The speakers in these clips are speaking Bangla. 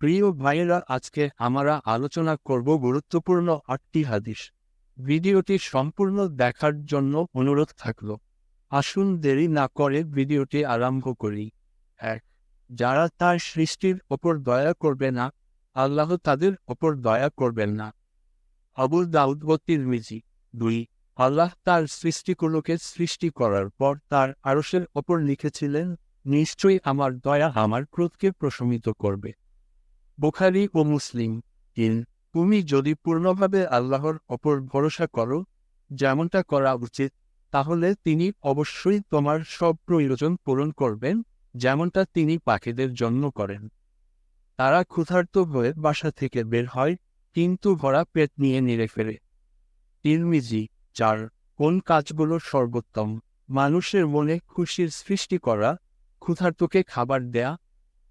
প্রিয় ভাইয়েরা, আজকে আমরা আলোচনা করব গুরুত্বপূর্ণ 8টি হাদিস। ভিডিওটি সম্পূর্ণ দেখার জন্য অনুরোধ থাকলো। আসুন দেরি না করে ভিডিওটি আরম্ভ করি। 1. যারা তার সৃষ্টির ওপর দয়া করবে না, আল্লাহ তাদের ওপর দয়া করবেন না। আবু দাউদ ও তিরমিজি। 2. আল্লাহ তার সৃষ্টিগুলোকে সৃষ্টি করার পর তার আরশের ওপর লিখেছিলেন, নিশ্চয়ই আমার দয়া আমার ক্রোধকে প্রশমিত করবে। বুখারী ও মুসলিম। 3. তুমি যদি পূর্ণভাবে আল্লাহর ওপর ভরসা করো, যেমনটা করা উচিত, তাহলে তিনি অবশ্যই তোমার সব প্রয়োজন পূরণ করবেন, যেমনটা তিনি পাখিদের জন্য করেন। তারা ক্ষুধার্ত হয়ে বাসা থেকে বের হয়, কিন্তু ভরা পেট নিয়ে নিরে ফেরে। তিরমিজি। 4. কোন কাজগুলো সর্বোত্তম? মানুষের মনে খুশির সৃষ্টি করা, ক্ষুধার্তকে খাবার দেয়া,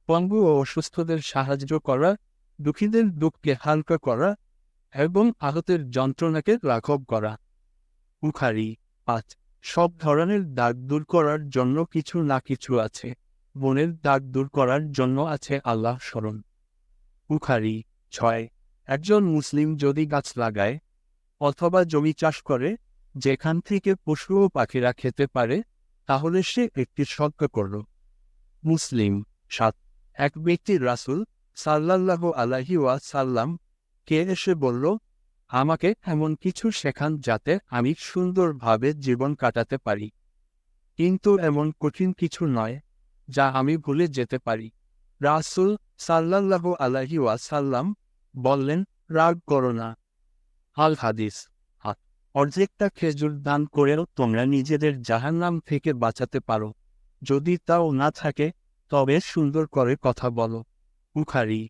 পঙ্গু ও অসুস্থদের সাহায্য করা, দুঃখীদের দুঃখকে হালকা করা এবং আহতের যন্ত্রণাকে লাঘব করা। বুখারী। 5. সব ধরনের দাগ দূর করার জন্য কিছু না কিছু আছে। মনের দাগ দূর করার জন্য আছে আল্লাহ স্মরণ। বুখারী। 6. একজন মুসলিম যদি গাছ লাগায় অথবা জমি চাষ করে, যেখান থেকে পশু ও পাখিরা খেতে পারে, তাহলে সে একটি সদকা করল। মুসলিম। 7. এক ব্যক্তি রাসূল সাল্লাল্লাহু আলাইহি ওয়াসাল্লাম কে এসে বলল, আমাকে এমন কিছু শেখান যাতে আমি সুন্দরভাবে জীবন কাটাতে পারি, কিন্তু এমন কঠিন কিছু নয় যা আমি ভুলে যেতে পারি। রাসূল সাল্লাল্লাহু আলাইহি ওয়াসাল্লাম বললেন, রাগ করো না। আল হাদিস। 8. অর্ধেকটা খেজুর দান করেও তোমরা নিজেদের জাহান্নাম থেকে বাঁচাতে পারো। যদি তাও না থাকে, তবে সুন্দর করে কথা বলো। বুখারী।